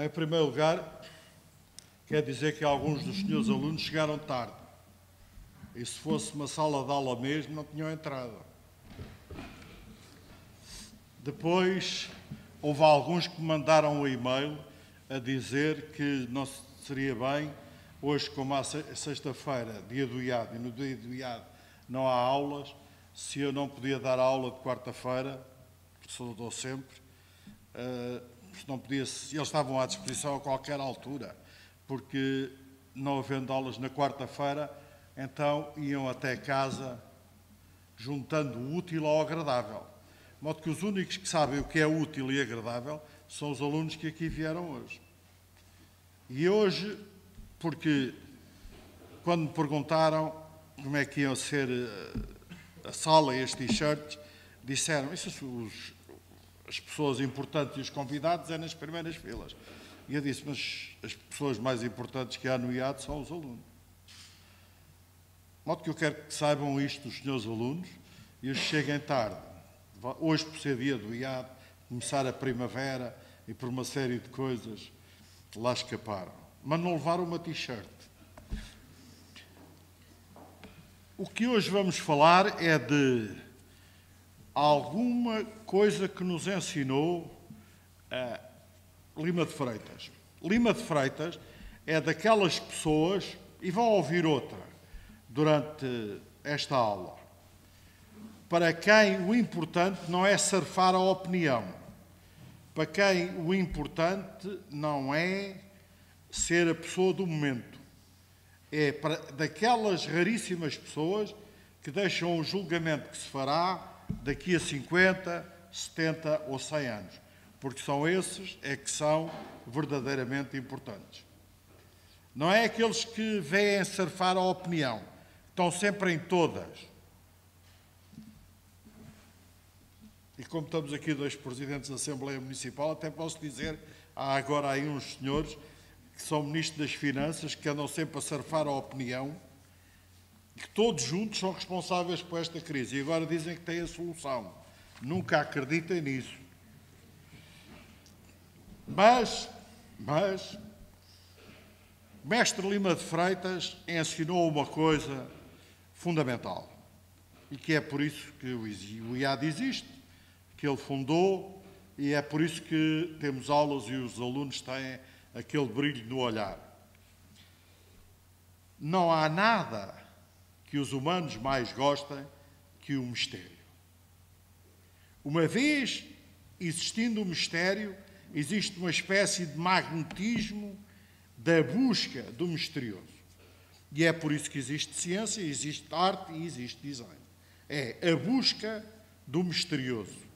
Em primeiro lugar, quer dizer que alguns dos senhores alunos chegaram tarde. E se fosse uma sala de aula mesmo, não tinham entrado. Depois, houve alguns que me mandaram um e-mail a dizer que não seria bem, hoje, como há sexta-feira, dia do IAD, e no dia do IAD não há aulas, se eu não podia dar aula de quarta-feira, que só dou sempre, não podia, eles estavam à disposição a qualquer altura, porque não havendo aulas na quarta-feira, então iam até casa juntando o útil ao agradável. De modo que os únicos que sabem o que é útil e agradável são os alunos que aqui vieram hoje. E hoje, porque quando me perguntaram como é que iam ser a sala e as t-shirts, disseram, as pessoas importantes e os convidados é nas primeiras filas. E eu disse, mas as pessoas mais importantes que há no IAD são os alunos. De modo que eu quero que saibam isto os senhores alunos e eles cheguem tarde. Hoje, por ser dia do IAD, começar a primavera e por uma série de coisas, lá escaparam. Mas não levaram uma t-shirt. O que hoje vamos falar é de alguma coisa que nos ensinou Lima de Freitas. Lima de Freitas é daquelas pessoas, e vão ouvir outra durante esta aula, para quem o importante não é surfar a opinião, para quem o importante não é ser a pessoa do momento, é para daquelas raríssimas pessoas que deixam o julgamento que se fará daqui a 50, 70 ou 100 anos, porque são esses que são verdadeiramente importantes. Não é aqueles que veem surfar a opinião, estão sempre em todas. E como estamos aqui dois presidentes da Assembleia Municipal, até posso dizer, há agora aí uns senhores que são ministros das Finanças, que andam sempre a surfar a opinião, e que todos juntos são responsáveis por esta crise. E agora dizem que têm a solução. Nunca acreditem nisso. Mas Mestre Lima de Freitas ensinou uma coisa fundamental, e que é por isso que o IAD existe, que ele fundou, e é por isso que temos aulas e os alunos têm aquele brilho no olhar. Não há nada que os humanos mais gostem que o mistério. Uma vez existindo o mistério, existe uma espécie de magnetismo da busca do misterioso. E é por isso que existe ciência, existe arte e existe design. É a busca do misterioso.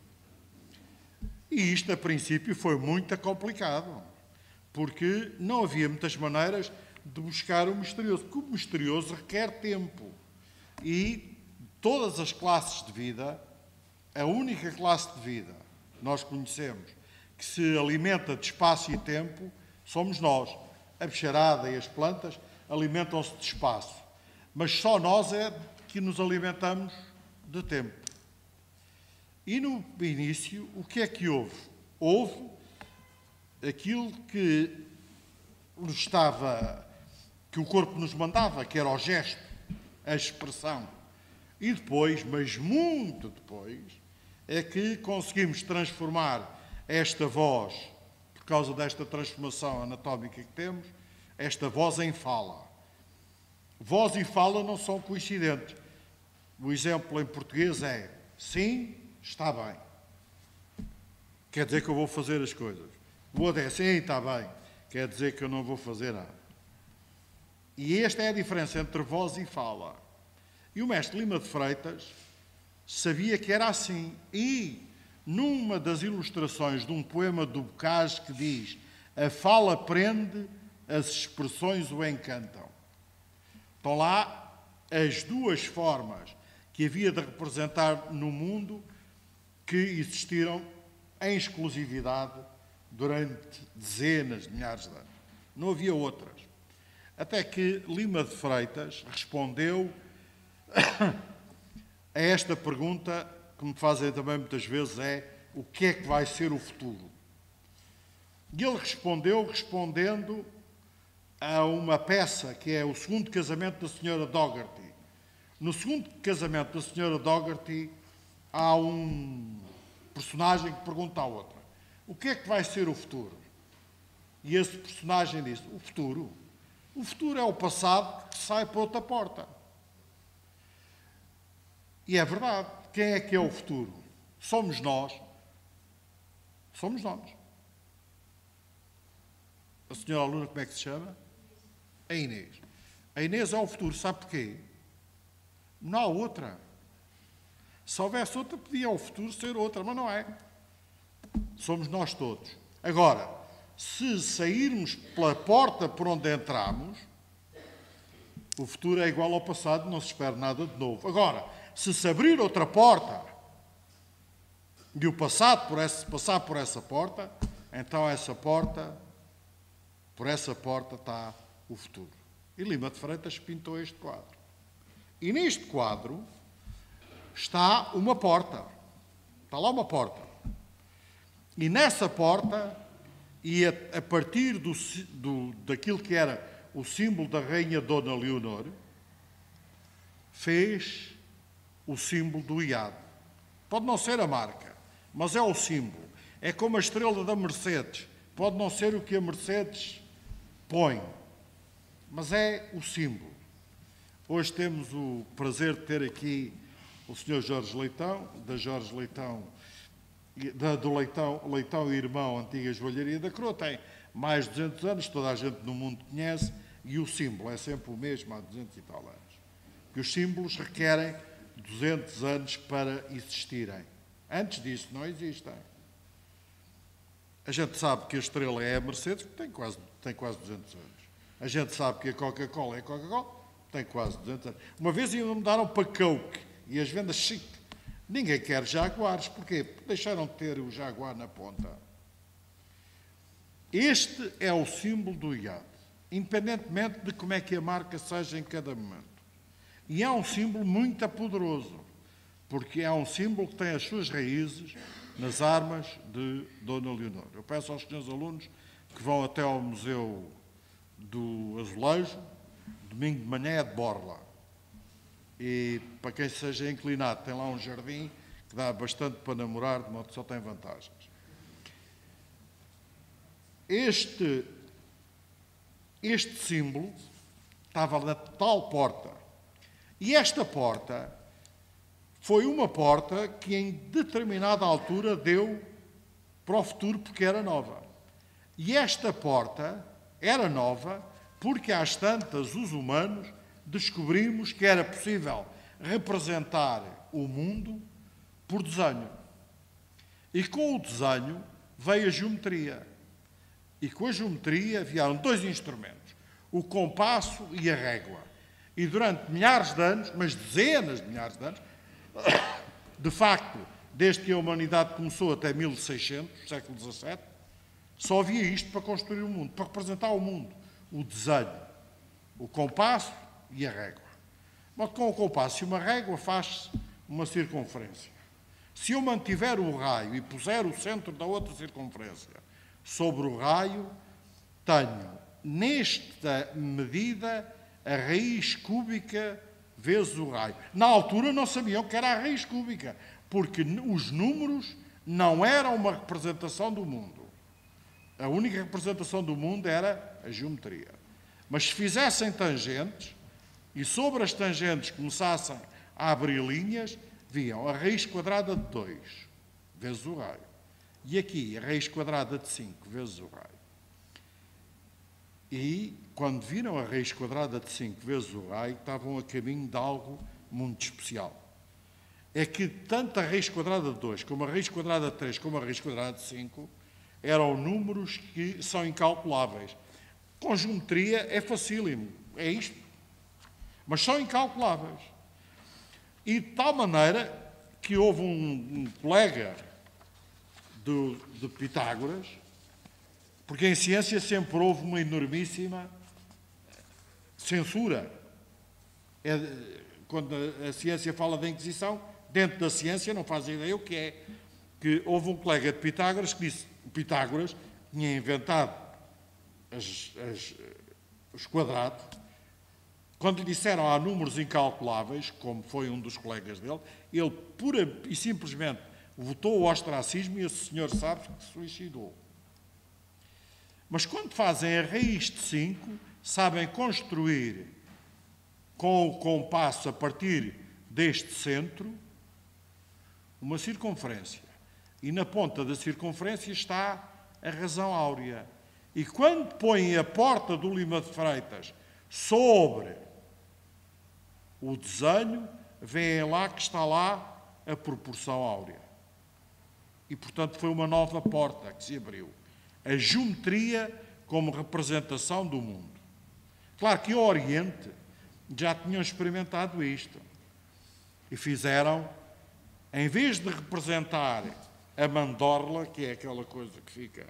E isto, a princípio, foi muito complicado, porque não havia muitas maneiras de buscar o misterioso, porque o misterioso requer tempo. E todas as classes de vida, a única classe de vida que nós conhecemos que se alimenta de espaço e tempo, somos nós. A bicharada e as plantas alimentam-se de espaço, mas só nós é que nos alimentamos de tempo. E no início, o que é que houve? Houve aquilo que que o corpo nos mandava, que era o gesto, a expressão. E depois, mas muito depois, é que conseguimos transformar esta voz, por causa desta transformação anatómica que temos, esta voz em fala. Voz e fala não são coincidentes. O exemplo em português é sim, está bem. Quer dizer que eu vou fazer as coisas. O outro é sim, está bem. Quer dizer que eu não vou fazer nada. E esta é a diferença entre voz e fala. E o mestre Lima de Freitas sabia que era assim. E numa das ilustrações de um poema do Bocage que diz: a fala prende, as expressões o encantam. Estão lá as duas formas que havia de representar no mundo, que existiram em exclusividade durante dezenas de milhares de anos. Não havia outras. Até que Lima de Freitas respondeu a esta pergunta que me fazem também muitas vezes, é: o que é que vai ser o futuro? E ele respondendo a uma peça que é o segundo casamento da Sra. Dougherty. No segundo casamento da Sra. Dougherty há um personagem que pergunta à outra: o que é que vai ser o futuro? E esse personagem diz: o futuro? O futuro é o passado que sai por outra porta. E é verdade. Quem é que é o futuro? Somos nós. Somos nós. A senhora aluna, como é que se chama? A Inês. A Inês é o futuro. Sabe porquê? Não há outra. Se houvesse outra, podia o futuro ser outra, mas não é. Somos nós todos. Agora, se sairmos pela porta por onde entramos, o futuro é igual ao passado, não se espera nada de novo. Agora, se abrir outra porta e o passado passar por essa porta, então por essa porta está o futuro. E Lima de Freitas pintou este quadro. E neste quadro está uma porta. Está lá uma porta. E nessa porta, e a partir daquilo que era o símbolo da Rainha Dona Leonor, fez o símbolo do iado. Pode não ser a marca, mas é o símbolo. É como a estrela da Mercedes. Pode não ser o que a Mercedes põe, mas é o símbolo. Hoje temos o prazer de ter aqui o Sr. Jorge Leitão, do Leitão e Irmão, antiga joalharia da Croa. Tem mais de 200 anos, toda a gente no mundo conhece, e o símbolo é sempre o mesmo há 200 e tal anos. Porque os símbolos requerem 200 anos para existirem. Antes disso não existem. A gente sabe que a estrela é a Mercedes, que tem quase 200 anos. A gente sabe que a Coca-Cola é a Coca-Cola, tem quase 200 anos. Uma vez ainda mudaram para Coke, e as vendas chique. Ninguém quer Jaguares. Porquê? Porque deixaram de ter o Jaguar na ponta. Este é o símbolo do iado, independentemente de como é que a marca seja em cada momento. E é um símbolo muito poderoso, porque é um símbolo que tem as suas raízes nas armas de Dona Leonor. Eu peço aos senhores alunos que vão até ao Museu do Azulejo, domingo de manhã é de Borla. E para quem seja inclinado, tem lá um jardim que dá bastante para namorar, de modo que só tem vantagens. Este símbolo estava na tal porta. E esta porta foi uma porta que em determinada altura deu para o futuro porque era nova. E esta porta era nova porque às tantas os humanos descobrimos que era possível representar o mundo por desenho. E com o desenho veio a geometria. E com a geometria vieram dois instrumentos, o compasso e a régua. E durante milhares de anos, mas dezenas de milhares de anos, de facto, desde que a humanidade começou até 1600, século XVII, só havia isto para construir o mundo, para representar o mundo. O desenho, o compasso e a régua. Mas com o compasso e uma régua faz uma circunferência. Se eu mantiver o raio e puser o centro da outra circunferência sobre o raio, tenho, nesta medida, a raiz cúbica vezes o raio. Na altura não sabiam que era a raiz cúbica, porque os números não eram uma representação do mundo. A única representação do mundo era a geometria. Mas se fizessem tangentes, e sobre as tangentes começassem a abrir linhas, viam a raiz quadrada de 2 vezes o raio. E aqui a raiz quadrada de 5 vezes o raio. E quando viram a raiz quadrada de 5 vezes o raio, estavam a caminho de algo muito especial. É que tanto a raiz quadrada de 2, como a raiz quadrada de 3, como a raiz quadrada de 5, eram números que são incalculáveis. Com geometria é facílimo, é isto. Mas são incalculáveis. E de tal maneira que houve um colega de Pitágoras, porque em ciência sempre houve uma enormíssima censura. Quando a ciência fala da Inquisição, dentro da ciência não faz ideia o que é. Que houve um colega de Pitágoras que disse, Pitágoras, tinha inventado os quadrados, quando lhe disseram há números incalculáveis, como foi um dos colegas dele, ele pura e simplesmente votou o ostracismo e esse senhor sabe que se suicidou. Mas quando fazem a raiz de 5, sabem construir com o compasso a partir deste centro uma circunferência. E na ponta da circunferência está a razão áurea. E quando põem a porta do Lima de Freitas sobre o desenho, veem lá que está lá a proporção áurea. E, portanto, foi uma nova porta que se abriu. A geometria como representação do mundo. Claro que o Oriente já tinham experimentado isto. E fizeram, em vez de representar a mandorla, que é aquela coisa que fica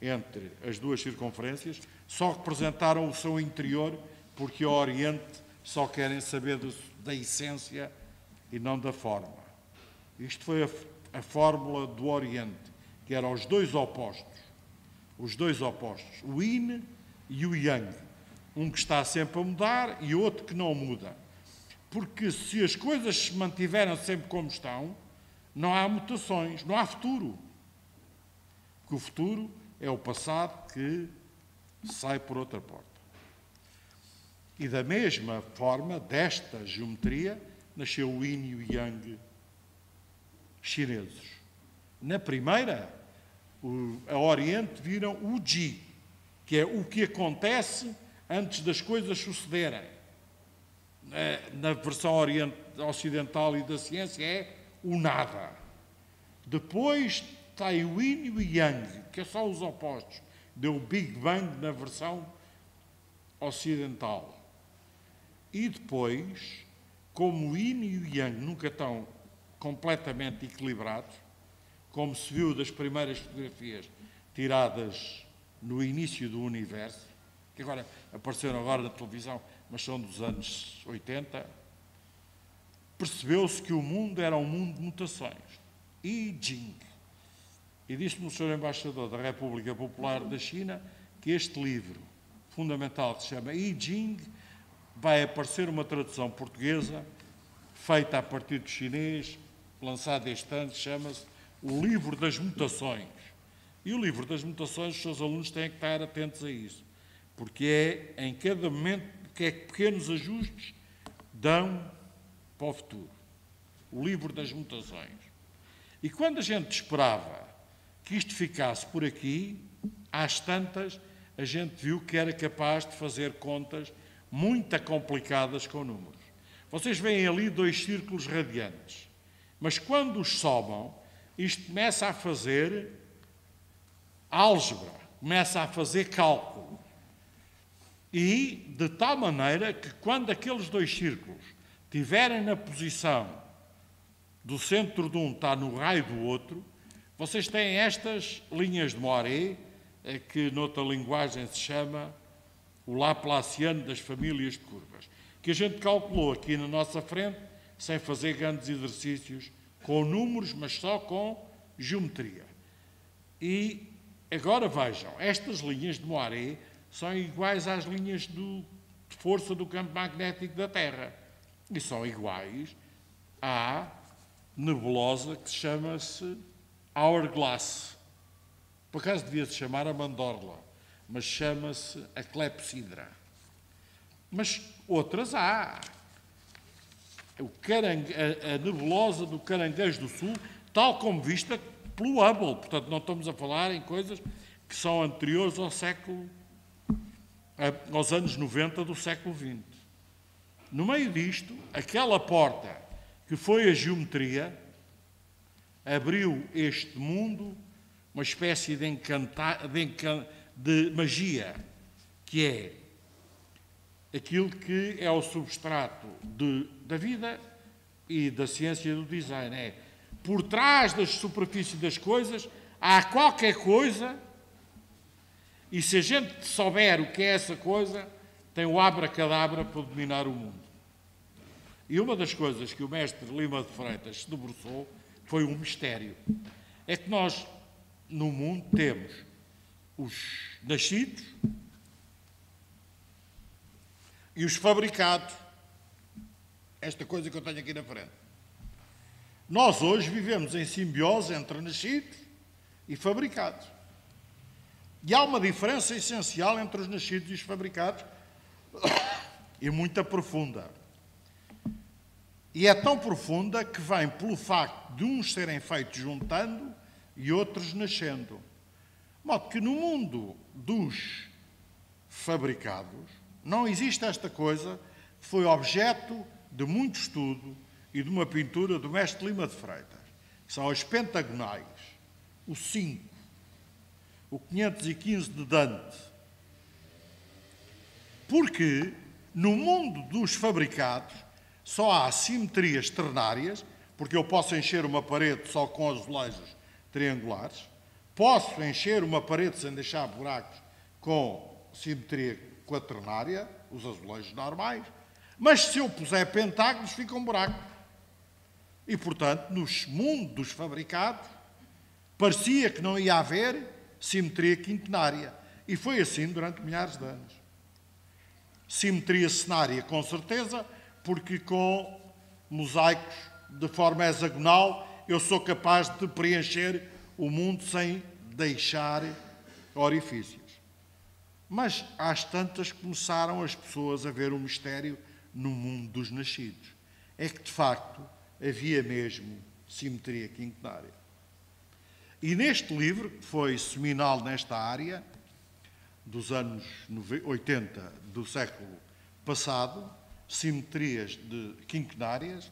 entre as duas circunferências, só representaram o seu interior, porque o Oriente só querem saber da essência e não da forma. Isto foi a fórmula do Oriente, que eram os dois opostos, o yin e o yang, um que está sempre a mudar e outro que não muda. Porque se as coisas se mantiverem sempre como estão, não há mutações, não há futuro. Porque o futuro é o passado que sai por outra porta. E da mesma forma, desta geometria, nasceu o yin e o yang chineses. Na primeira, a Oriente viram o Ji, que é o que acontece antes das coisas sucederem. Na versão ocidental e da ciência é o nada. Depois está o yin e o yang, que são os opostos. Deu o Big Bang na versão ocidental. E depois, como o yin e o yang nunca estão completamente equilibrados, como se viu das primeiras fotografias tiradas no início do universo, que agora apareceram agora na televisão, mas são dos anos 80, percebeu-se que o mundo era um mundo de mutações. I Ching. E disse-me o Sr. Embaixador da República Popular da China que este livro fundamental, que se chama I Ching, vai aparecer uma tradução portuguesa feita a partir do chinês, lançada este ano, chama-se O Livro das Mutações. E o Livro das Mutações, os seus alunos têm que estar atentos a isso, porque é em cada momento que é que pequenos ajustes dão para o futuro. O Livro das Mutações. E quando a gente esperava que isto ficasse por aqui, às tantas, a gente viu que era capaz de fazer contas muito complicadas com números. Vocês veem ali 2 círculos radiantes, mas quando os somam, isto começa a fazer álgebra, começa a fazer cálculo. E de tal maneira que quando aqueles 2 círculos estiverem na posição do centro de um está no raio do outro, vocês têm estas linhas de Moiré, que noutra linguagem se chama o Laplaciano das famílias de curvas, que a gente calculou aqui na nossa frente, sem fazer grandes exercícios com números, mas só com geometria. E agora vejam, estas linhas de Moiré são iguais às linhas de força do campo magnético da Terra. E são iguais à nebulosa que chama-se Hourglass. Por acaso devia-se chamar a mandorla, mas chama-se a clepsidra. Mas outras há. A nebulosa do Caranguejo do Sul, tal como vista pelo Hubble. Portanto, não estamos a falar em coisas que são anteriores aos anos 90 do século XX. No meio disto, aquela porta que foi a geometria abriu este mundo uma espécie de magia, que é aquilo que é o substrato da vida e da ciência do design. É, por trás das superfícies das coisas há qualquer coisa, e se a gente souber o que é essa coisa, tem o abracadabra para dominar o mundo. E uma das coisas que o mestre Lima de Freitas se debruçou foi um mistério. É que nós, no mundo, temos os nascidos e os fabricados. Esta coisa que eu tenho aqui na frente. Nós hoje vivemos em simbiose entre nascidos e fabricados. E há uma diferença essencial entre os nascidos e os fabricados, e muito profunda. E é tão profunda que vem pelo facto de uns serem feitos juntando e outros nascendo. De modo que no mundo dos fabricados não existe esta coisa que foi objeto de muito estudo e de uma pintura do mestre Lima de Freitas, que são as pentagonais, o 5, o 515 de Dante. Porque no mundo dos fabricados só há simetrias ternárias, porque eu posso encher uma parede só com azulejos triangulares, posso encher uma parede sem deixar buracos com simetria quaternária, os azulejos normais, mas se eu puser pentágonos ficam buracos. E, portanto, no mundo dos fabricados, parecia que não ia haver simetria quintenária. E foi assim durante milhares de anos. Simetria cenária, com certeza, porque com mosaicos de forma hexagonal eu sou capaz de preencher o mundo sem deixar orifícios. Mas às tantas começaram as pessoas a ver um mistério no mundo dos nascidos. É que, de facto, havia mesmo simetria quintenária. E neste livro, que foi seminal nesta área, dos anos 80 do século passado, simetrias quinquenárias,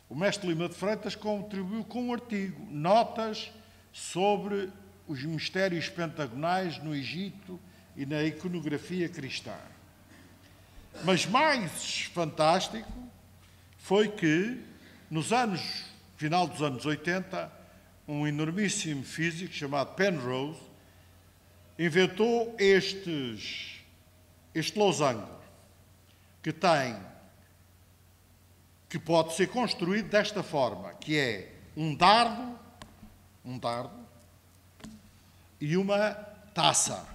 o mestre Lima de Freitas contribuiu com um artigo, Notas sobre os mistérios pentagonais no Egito e na iconografia cristã. Mas mais fantástico foi que, final dos anos 80, um enormíssimo físico chamado Penrose inventou este losango que pode ser construído desta forma, que é um dardo e uma taça.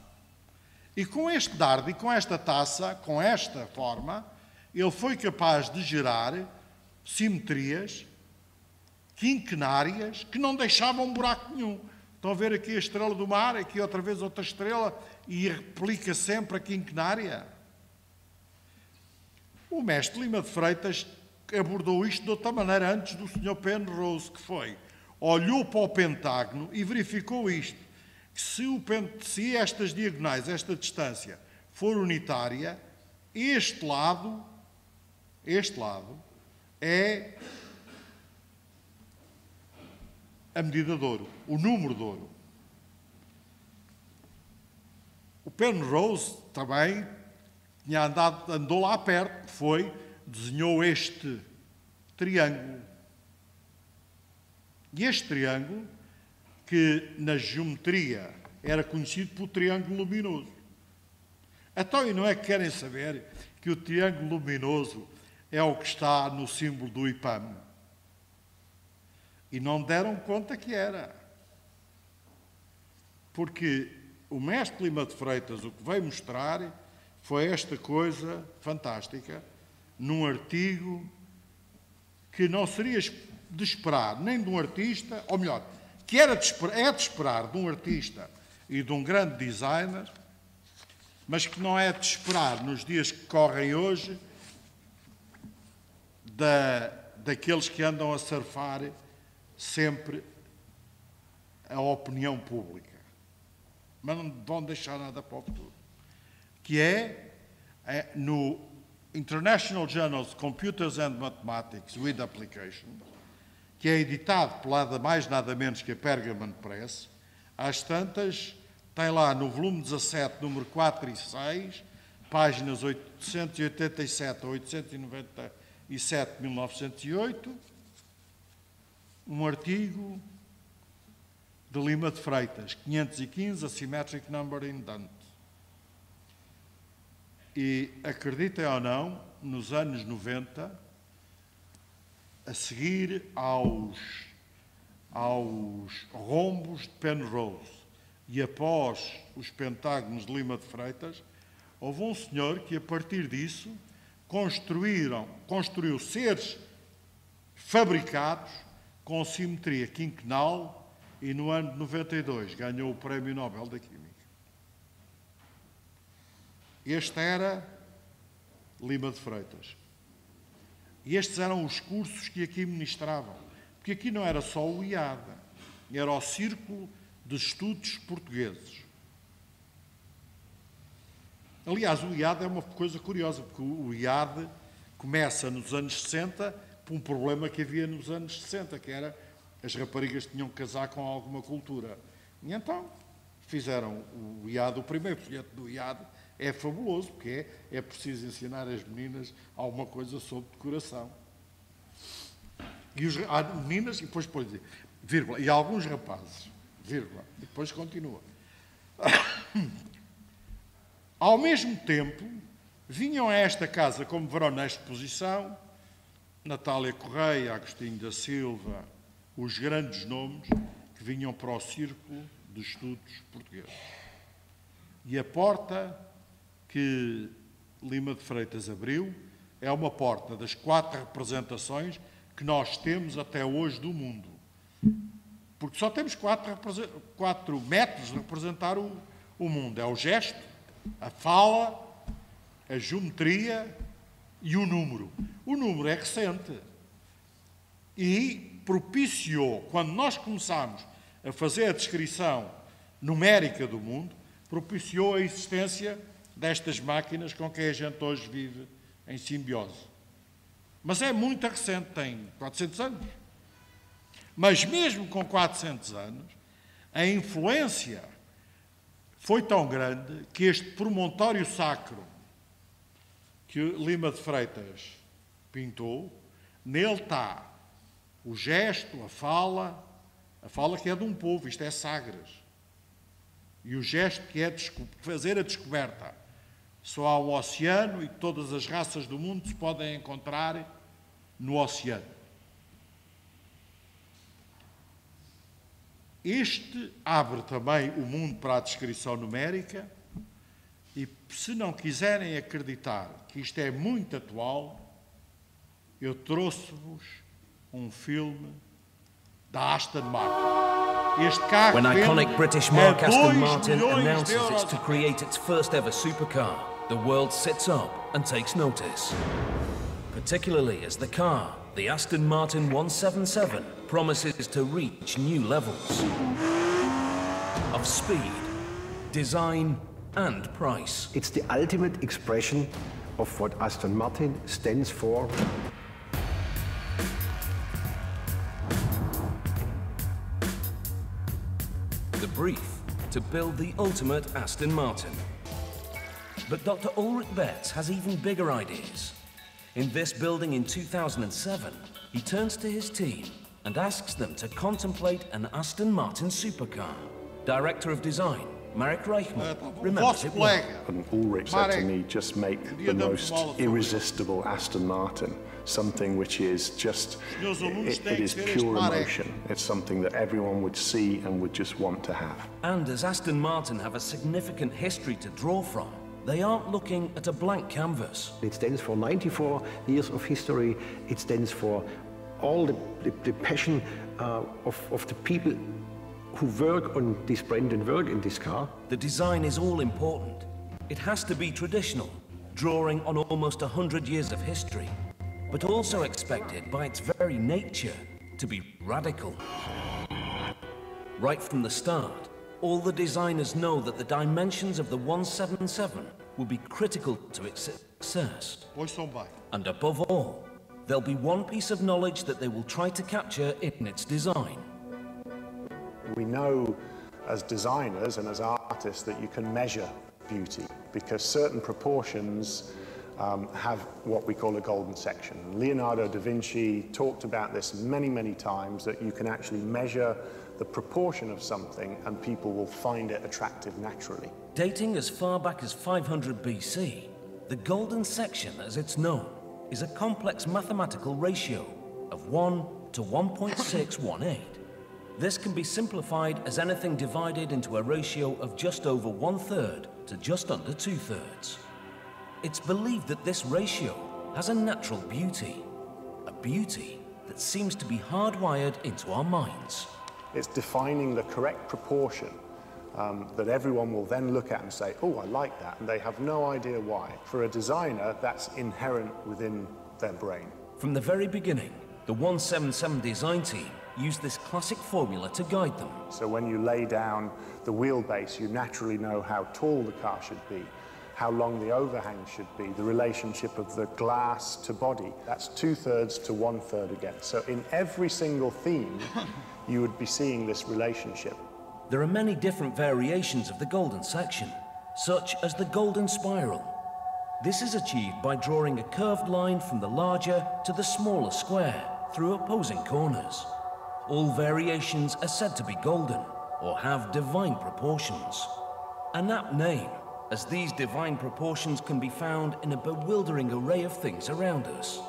E com este dardo e com esta taça, com esta forma, ele foi capaz de gerar simetrias quinquenárias que não deixavam buraco nenhum. Estão a ver aqui a estrela do mar, aqui outra vez outra estrela, e replica sempre a quinquenária. O mestre Lima de Freitas abordou isto de outra maneira antes do Sr. Penrose, que foi, olhou para o pentágono e verificou isto, que se estas diagonais, esta distância, for unitária, este lado é a medida de ouro, o número de ouro. O Penrose também andou lá perto, desenhou este triângulo. E este triângulo, que na geometria era conhecido por triângulo luminoso. Então, e não é que querem saber que o triângulo luminoso é o que está no símbolo do IPAM? E não deram conta que era. Porque o mestre Lima de Freitas o que veio mostrar foi esta coisa fantástica, num artigo que não seria de esperar nem de um artista, ou melhor, que é de esperar de um artista e de um grande designer, mas que não é de esperar nos dias que correm hoje daqueles que andam a surfar sempre a opinião pública, mas não vão deixar nada para o futuro, que é no International Journal of Computers and Mathematics with Applications, que é editado por nada mais nada menos que a Pergamon Press. Às tantas, tem lá no volume 17, número 4 e 6, páginas 887 a 897 de 1908, um artigo de Lima de Freitas, 515, Asymmetric Number in Dante. E, acreditem ou não, nos anos 90, a seguir aos rombos de Penrose, e após os pentágonos de Lima de Freitas, houve um senhor que, a partir disso, construiu seres fabricados com simetria quinquenal e, no ano de 92, ganhou o Prémio Nobel da Química. Este era Lima de Freitas. E estes eram os cursos que aqui ministravam. Porque aqui não era só o IAD, era o Círculo de Estudos Portugueses. Aliás, o IAD é uma coisa curiosa, porque o IAD começa nos anos 60 por um problema que havia nos anos 60, que era as raparigas tinham que casar com alguma cultura. E então fizeram o IAD, o primeiro folheto do IAD é fabuloso, porque é preciso ensinar as meninas alguma coisa sobre decoração. E há meninas, e depois pode dizer, vírgula, e alguns rapazes, vírgula, e depois continua. Ao mesmo tempo, vinham a esta casa, como verão na exposição, Natália Correia, Agostinho da Silva, os grandes nomes que vinham para o Círculo de Estudos Portugueses. E a porta que Lima de Freitas abriu é uma porta das 4 representações que nós temos até hoje do mundo. Porque só temos 4 métodos de representar o mundo. É o gesto, a fala, a geometria e o número. O número é recente e propiciou, quando nós começámos a fazer a descrição numérica do mundo, propiciou a existência destas máquinas com que a gente hoje vive em simbiose. Mas é muito recente, tem 400 anos. Mas mesmo com 400 anos, a influência foi tão grande que este promontório sacro que Lima de Freitas pintou, nele está o gesto, a fala que é de um povo, isto é Sagres, e o gesto que é fazer a descoberta. Só há um oceano e todas as raças do mundo se podem encontrar no oceano. Este abre também o mundo para a descrição numérica e, se não quiserem acreditar que isto é muito atual, eu trouxe-vos um filme da Aston Martin. Este carro When iconic British marque Aston Martin €2 announces milhões. it's to create its first ever supercar, the world sits up and takes notice. Particularly as the car, the Aston Martin 177, promises to reach new levels of speed, design and price. It's the ultimate expression of what Aston Martin stands for. The brief to build the ultimate Aston Martin. But Dr. Ulrich Betz has even bigger ideas. In this building in 2007, he turns to his team and asks them to contemplate an Aston Martin supercar. Director of Design, Marek Reichman, remembers it well. And Ulrich said to me, just make the most irresistible Aston Martin, something which is just, it is pure emotion. It's something that everyone would see and would just want to have. And as Aston Martin have a significant history to draw from, they aren't looking at a blank canvas. It stands for 94 years of history. It stands for all the passion of the people who work on this brand and work in this car. The design is all important. It has to be traditional, drawing on almost 100 years of history, but also expected by its very nature to be radical. Right from the start, all the designers know that the dimensions of the 177 will be critical to its success. And above all, there'll be one piece of knowledge that they will try to capture in its design. We know as designers and as artists that you can measure beauty because certain proportions have what we call a golden section. Leonardo da Vinci talked about this many, many times, that you can actually measure the proportion of something and people will find it attractive naturally. Dating as far back as 500 BC, the golden section, as it's known, is a complex mathematical ratio of 1 to 1.618. This can be simplified as anything divided into a ratio of just over 1/3 to just under 2/3. It's believed that this ratio has a natural beauty, a beauty that seems to be hardwired into our minds. It's defining the correct proportion that everyone will then look at and say, oh, I like that, and they have no idea why. For a designer, that's inherent within their brain. From the very beginning, the 177 design team used this classic formula to guide them. So when you lay down the wheelbase, you naturally know how tall the car should be, how long the overhang should be, the relationship of the glass to body. That's 2/3 to 1/3 again. So in every single theme, you would be seeing this relationship. There are many different variations of the golden section, such as the golden spiral. This is achieved by drawing a curved line from the larger to the smaller square through opposing corners. All variations are said to be golden or have divine proportions. An apt name, as these divine proportions can be found in a bewildering array of things around us,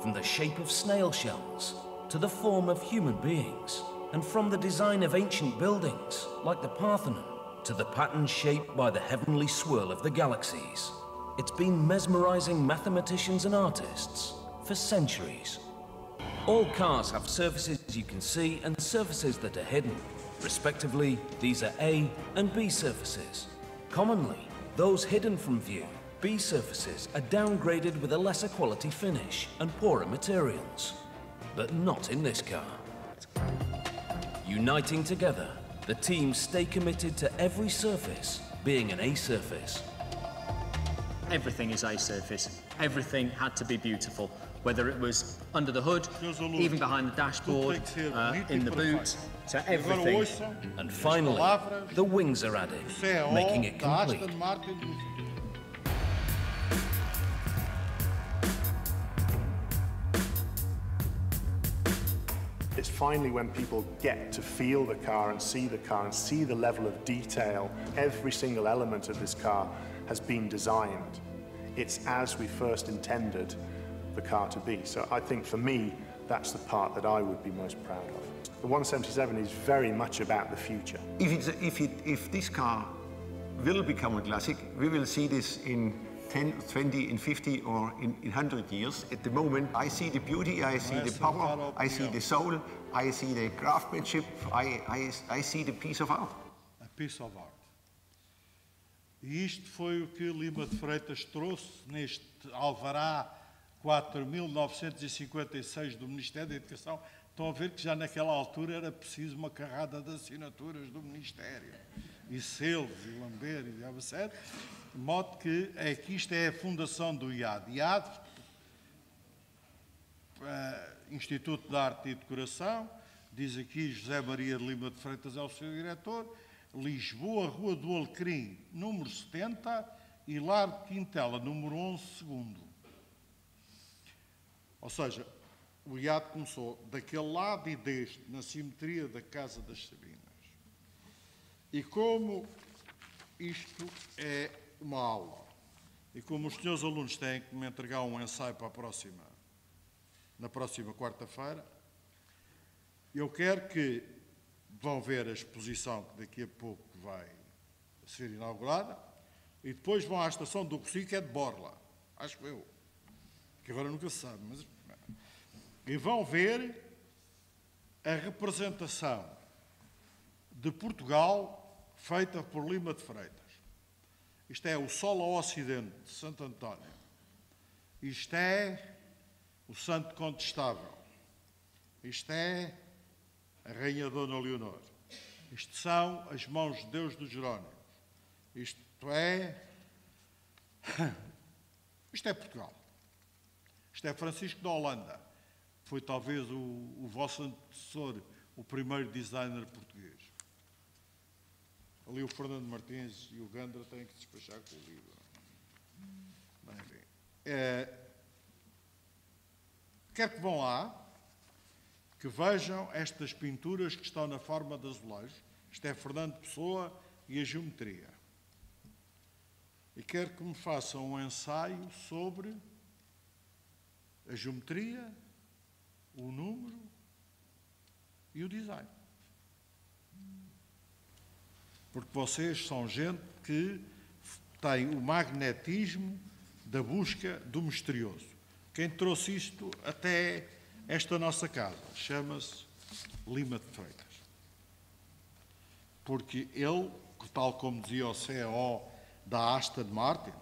from the shape of snail shells to the form of human beings, and from the design of ancient buildings like the Parthenon to the patterns shaped by the heavenly swirl of the galaxies. It's been mesmerizing mathematicians and artists for centuries. All cars have surfaces you can see and surfaces that are hidden. Respectively, these are A and B surfaces. Commonly, those hidden from view, B surfaces, are downgraded with a lesser quality finish and poorer materials. But not in this car. Uniting together, the teams stay committed to every surface being an A surface. Everything is A surface. Everything had to be beautiful, whether it was under the hood, even behind the dashboard, in the boot, to everything. And finally, the wings are added, making it complete. It's finally when people get to feel the car and see the level of detail. Every single element of this car has been designed. It's as we first intended the car to be. So I think for me, that's the part that I would be most proud of. The 177 is very much about the future. If this car will become a classic, we will see this in 10, 20, in 50 or in 100 years. At the moment, I see the beauty, I see the power, I see the soul, I see the craftsmanship, I see the piece of art. A piece of art. E isto foi o que Lima de Freitas trouxe neste alvará 4.956 do Ministério da Educação. Estão a ver que já naquela altura era preciso uma carrada de assinaturas do Ministério. E selos, e lamber, e diabo certo. De modo que isto é a fundação do IAD. IAD, Instituto de Arte e Decoração, diz aqui José Maria de Lima de Freitas é o seu diretor, Lisboa, Rua do Alecrim, número 70, e Lar de Quintela, número 11, segundo. Ou seja, o IAD começou daquele lado e deste, na simetria da Casa das Sabinas. E como isto é uma aula, e como os senhores alunos têm que me entregar um ensaio para na próxima quarta-feira, eu quero que vão ver a exposição que daqui a pouco vai ser inaugurada, e depois vão à estação do Rossio, que é de Borla, acho eu, que agora nunca se sabe, mas... E vão ver a representação de Portugal feita por Lima de Freitas. Isto é o Sol ao Ocidente de Santo António. Isto é o Santo Contestável. Isto é a Rainha Dona Leonor. Isto são as Mãos de Deus dos Jerónimos. Isto é Portugal. Isto é Francisco da Holanda. Foi talvez o vosso antecessor, o primeiro designer português. Ali o Fernando Martins e o Gandra têm que despachar com o livro. Bem, quero que vão lá, que vejam estas pinturas que estão na forma de azulejo. Isto é Fernando Pessoa e a geometria. E quero que me façam um ensaio sobre a geometria, o número e o design. porque vocês são gente que tem o magnetismo da busca do misterioso. Quem trouxe isto até esta nossa casa chama-se Lima de Freitas. Porque ele, tal como dizia o CEO da Aston Martin,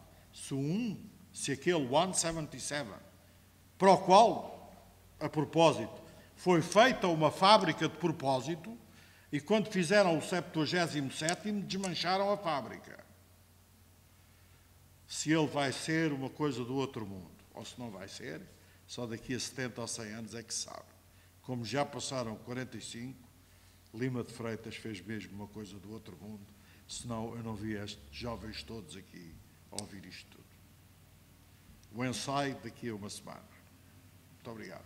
se aquele 177, para o qual, a propósito, foi feita uma fábrica de propósito, e quando fizeram o 77º, desmancharam a fábrica. Se ele vai ser uma coisa do outro mundo, ou se não vai ser, só daqui a 70 ou 100 anos é que se sabe. Como já passaram 45, Lima de Freitas fez mesmo uma coisa do outro mundo, senão eu não vi estes jovens todos aqui a ouvir isto tudo. O ensaio daqui a uma semana. Muito obrigado.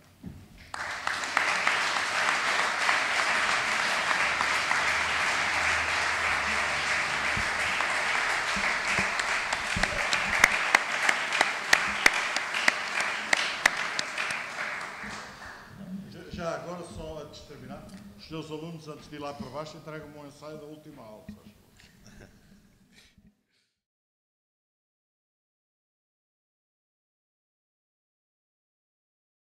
Já agora, só antes de terminar, os seus alunos, antes de ir lá para baixo, entregam-me um ensaio da última aula.